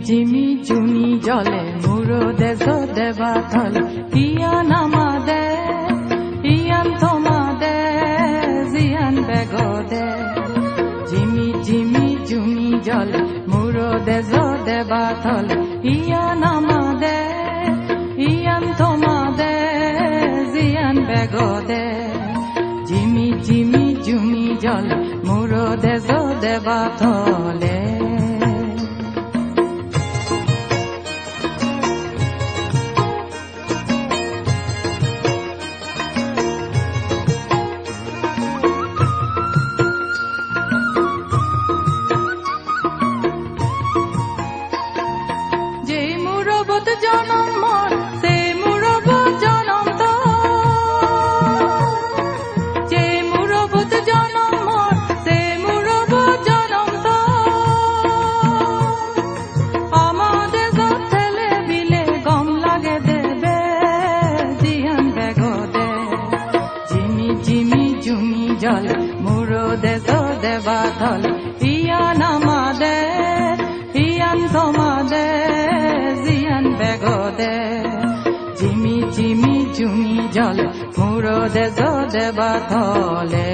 Jimmy জুনি জলে মুরো দেশ দেবা থলে ইয়ান আমাদে ইয়ান থমাদে জিয়ান বেগদে জিমি জুনি জলে মুরো দেশ দেবা থলে ইয়ান আমাদে ইয়ান থমাদে জিয়ান বেগদে জিমি জুনি জলে মুরো দেশ দেবা থলে জনম মর সে মুরবত জনম তো যে মুরবত জনম মর সে মুরবত জনম তো আমাদের ঠেলে বিলে গম লাগে দেবে জিয়ান বেগদে জিমি জুনি জল মুরো দেশ দেবা থল ইয়ান আমাদে ইয়ান থমাদে বেগদে জিমি জুনি জল মুরো দেশ দেবা থলে।